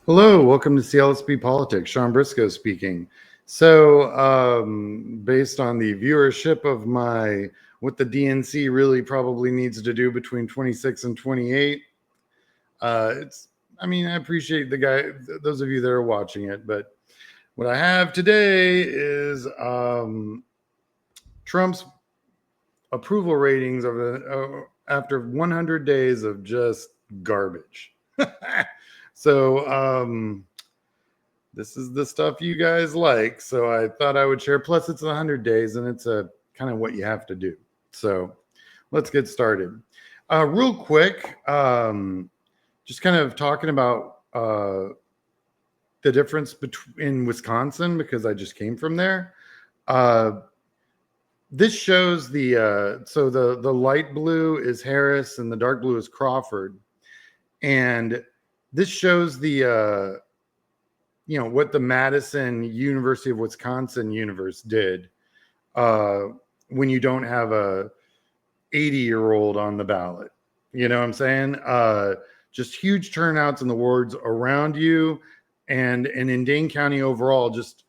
Hello, welcome to CLSP Politics. Sean Briscoe speaking. So, based on the viewership of my what the DNC really probably needs to do between 26 and 28, it's. I mean, I appreciate those of you that are watching it, but what I have today is Trump's approval ratings after 100 days of just garbage. So, this is the stuff you guys like. So I thought I would share. Plus, it's 100 days and it's a kind of what you have to do. So let's get started. Real quick, just kind of talking about the difference in Wisconsin because I just came from there. This shows so the light blue is Harris and the dark blue is Crawford, and this shows the what the Madison University of Wisconsin universe did when you don't have a 80-year-old on the ballot. You know what I'm saying? Just huge turnouts in the wards around you, and in Dane County overall, just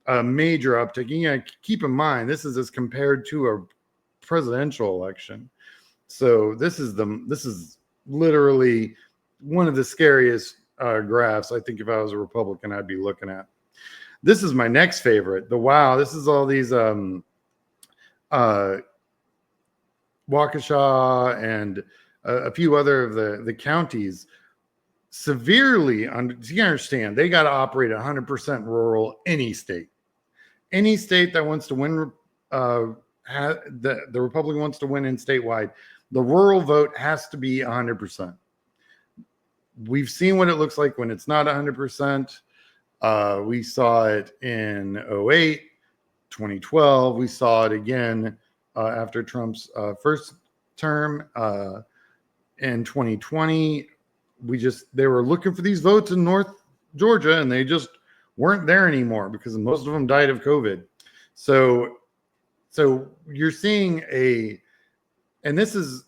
a major uptick. You gotta keep in mind this is as compared to a presidential election. So this is literally one of the scariest graphs. I think if I was a Republican, I'd be looking at. This is my next favorite. This is all these Waukesha and a few other of the counties severely under. You understand they got to operate 100% rural. Any state that wants to win, the Republican wants to win in statewide, the rural vote has to be 100%. We've seen what it looks like when it's not 100%. We saw it in 2008, 2012. We saw it again after Trump's first term in 2020. They were looking for these votes in North Georgia, and they just weren't there anymore because most of them died of COVID. So you're seeing and this is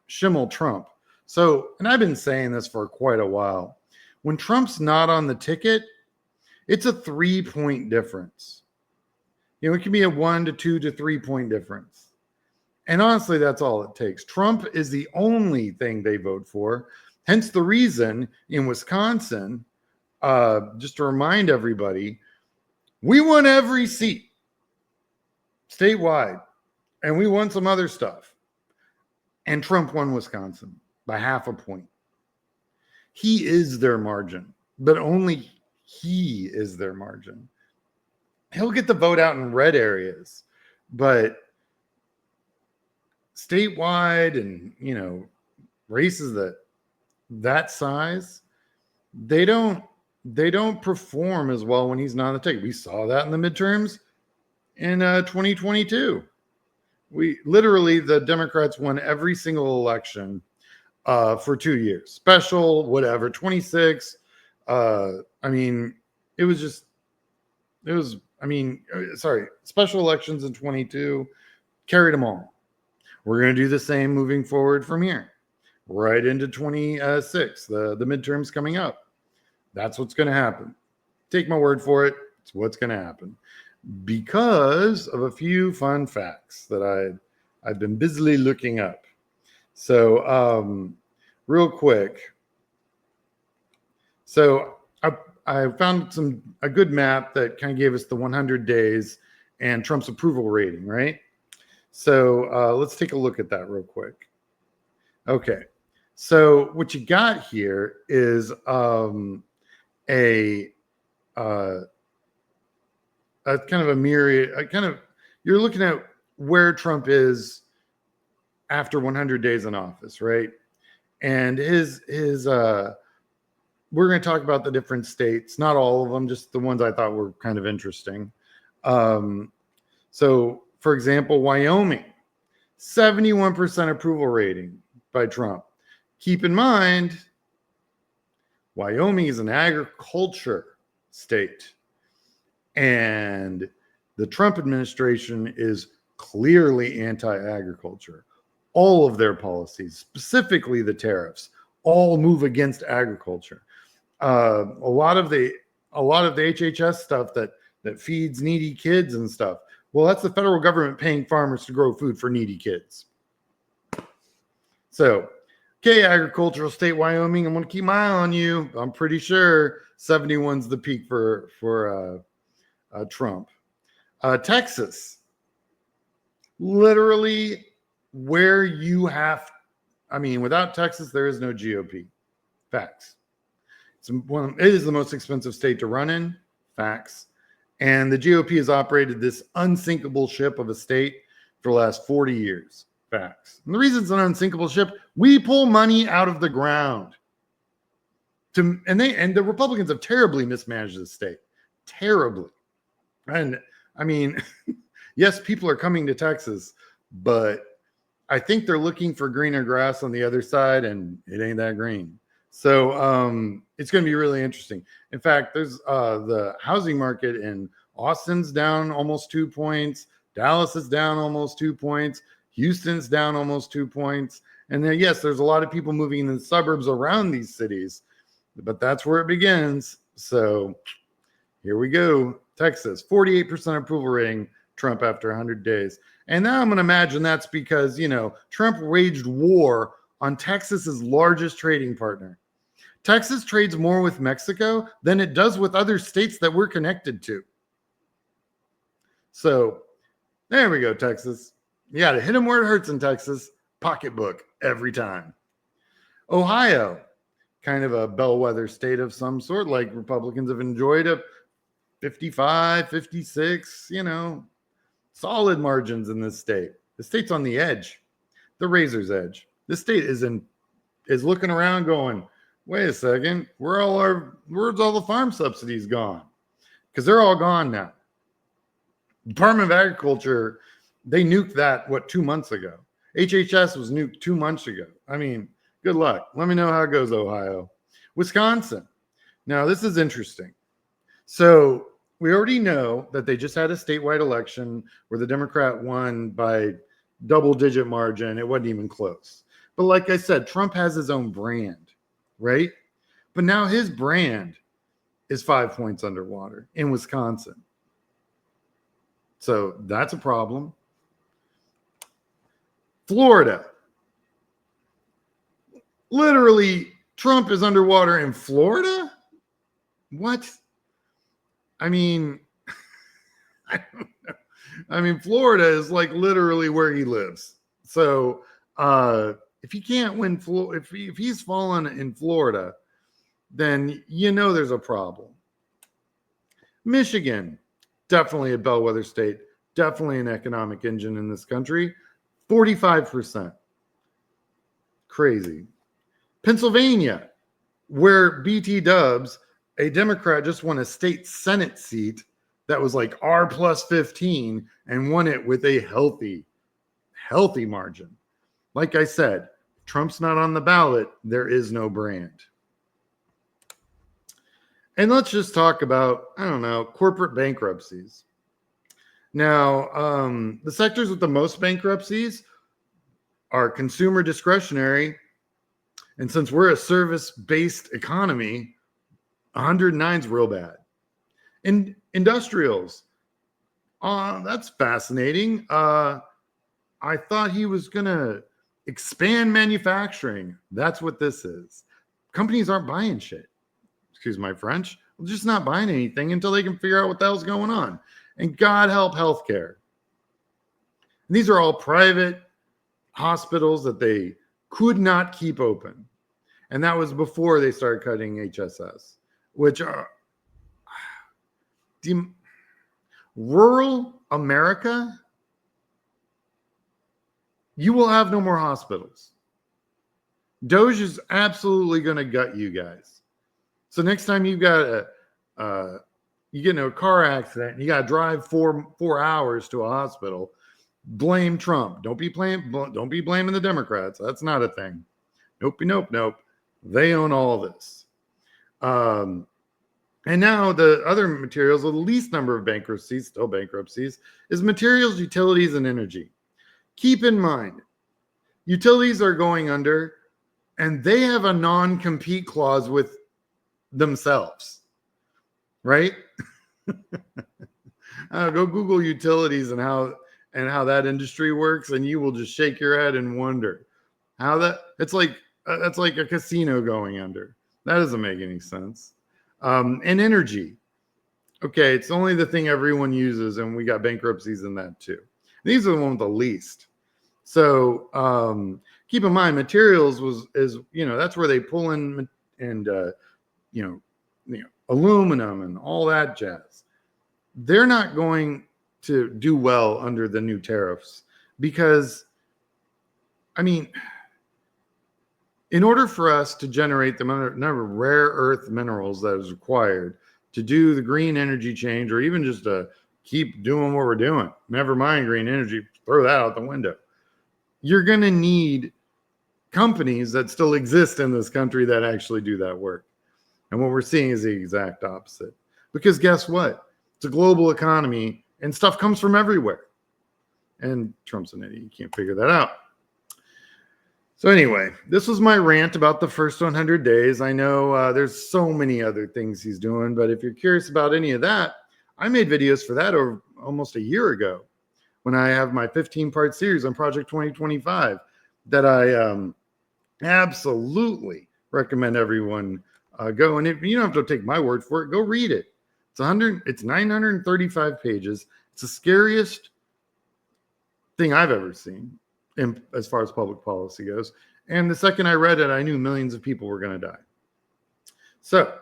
Schimmel Trump. So, and I've been saying this for quite a while. When Trump's not on the ticket, it's a 3-point difference. It can be a 1 to 2 to 3 point difference. And honestly, that's all it takes. Trump is the only thing they vote for. Hence the reason in Wisconsin, just to remind everybody, we won every seat statewide, and we won some other stuff. And Trump won Wisconsin by 0.5 point. He is their margin, but only he is their margin. He'll get the vote out in red areas, but statewide and races that size, they don't perform as well when he's not on the ticket. We saw that in the midterms in 2022. The Democrats won every single election for 2 years. Special, whatever, 26. Special elections in 22 carried them all. We're going to do the same moving forward from here, right into 26, the midterms coming up. That's what's going to happen. Take my word for it. It's what's going to happen because of a few fun facts that I've been busily looking up. So, real quick. So I found a good map that kind of gave us the 100 days and Trump's approval rating, right? So let's take a look at that real quick. Okay. So what you got here is a kind of a myriad, you're looking at where Trump is after 100 days in office, right? And we're going to talk about the different states, not all of them, just the ones I thought were kind of interesting. So, for example, Wyoming, 71% approval rating by Trump. Keep in mind, Wyoming is an agriculture state, and the Trump administration is clearly anti-agriculture. All of their policies, specifically the tariffs, all move against agriculture. A lot of the HHS stuff that feeds needy kids and stuff. Well, that's the federal government paying farmers to grow food for needy kids. So, okay, agricultural state Wyoming, I'm going to keep my eye on you. I'm pretty sure 71's the peak for Trump. Texas, literally where you have, I mean, without Texas, there is no GOP. Facts. It is the most expensive state to run in. Facts. And the GOP has operated this unsinkable ship of a state for the last 40 years. Facts. And the reason it's an unsinkable ship, we pull money out of the ground. And the Republicans have terribly mismanaged the state. Terribly. And I mean, yes, people are coming to Texas, but I think they're looking for greener grass on the other side, and it ain't that green. So it's going to be really interesting. In fact, there's the housing market in Austin's down almost 2 points. Dallas is down almost 2 points. Houston's down almost 2 points. And then, yes, there's a lot of people moving in the suburbs around these cities, but that's where it begins. So here we go. Texas, 48% approval rating, Trump after 100 days. And now I'm going to imagine that's because, Trump waged war on Texas's largest trading partner. Texas trades more with Mexico than it does with other states that we're connected to. So there we go, Texas. You got to hit them where it hurts in Texas. Pocketbook every time. Ohio, kind of a bellwether state of some sort, like Republicans have enjoyed a 55, 56, solid margins in this state. The state's on the edge, the razor's edge. This state is looking around going, wait a second, where's all the farm subsidies gone? Because they're all gone now. Department of Agriculture, they nuked that, 2 months ago. HHS was nuked 2 months ago. I mean, good luck. Let me know how it goes, Ohio. Wisconsin. Now, this is interesting. So we already know that they just had a statewide election where the Democrat won by double-digit margin. It wasn't even close. But like I said, Trump has his own brand, right? But now his brand is 5 points underwater in Wisconsin. So that's a problem. Florida. Literally, Trump is underwater in Florida? What? I mean, I don't know. I mean, Florida is like literally where he lives. So if he can't win, if he's fallen in Florida, then there's a problem. Michigan, definitely a bellwether state, definitely an economic engine in this country. 45%. Crazy. Pennsylvania, where BT Dubs, a Democrat, just won a state Senate seat that was like R plus 15 and won it with a healthy margin. Like I said, Trump's not on the ballot. There is no brand. And let's just talk about, corporate bankruptcies. Now, the sectors with the most bankruptcies are consumer discretionary. And since we're a service-based economy, 109 is real bad. And industrials, that's fascinating. I thought he was going to expand manufacturing. That's what this is. Companies aren't buying shit. Excuse my French. They're just not buying anything until they can figure out what the hell's going on. And God help healthcare. And these are all private hospitals that they could not keep open. And that was before they started cutting HSS, which are rural America. You will have no more hospitals. Doge is absolutely going to gut you guys. So next time you get into a car accident, and you got to drive four hours to a hospital, blame Trump. Don't be blaming the Democrats. That's not a thing. Nope. They own all this. And now the other materials, the least number of bankruptcies, still bankruptcies, is materials, utilities, and energy. Keep in mind, utilities are going under. and they have a non-compete clause with themselves, right? Go Google utilities and how that industry works, and you will just shake your head and wonder how that's like a casino going under. That doesn't make any sense. And energy. Okay, it's only the thing everyone uses, and we got bankruptcies in that too. These are the ones with the least. So keep in mind, materials is that's where they pull in and aluminum and all that jazz. They're not going to do well under the new tariffs because, I mean, in order for us to generate the number of rare earth minerals that is required to do the green energy change, or even just to keep doing what we're doing, never mind green energy, throw that out the window, you're going to need companies that still exist in this country that actually do that work. And what we're seeing is the exact opposite. Because guess what? It's a global economy and stuff comes from everywhere. And Trump's an idiot. You can't figure that out. So anyway, this was my rant about the first 100 days. I know there's so many other things he's doing, but if you're curious about any of that, I made videos for that over almost a year ago when I have my 15-part series on Project 2025 that I absolutely recommend everyone go. And if you don't have to take my word for it, go read it. It's 935 pages. It's the scariest thing I've ever seen as far as public policy goes. And the second I read it, I knew millions of people were going to die. So,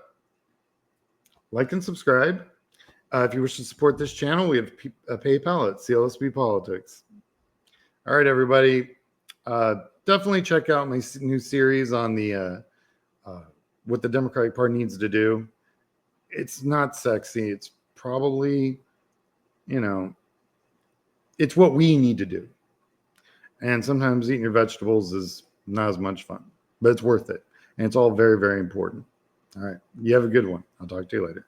like and subscribe. If you wish to support this channel, we have a PayPal at CLSB Politics. All right, everybody. Definitely check out my new series on the what the Democratic Party needs to do. It's not sexy. It's probably, it's what we need to do. And sometimes eating your vegetables is not as much fun, but it's worth it. And it's all very, very important. All right. You have a good one. I'll talk to you later.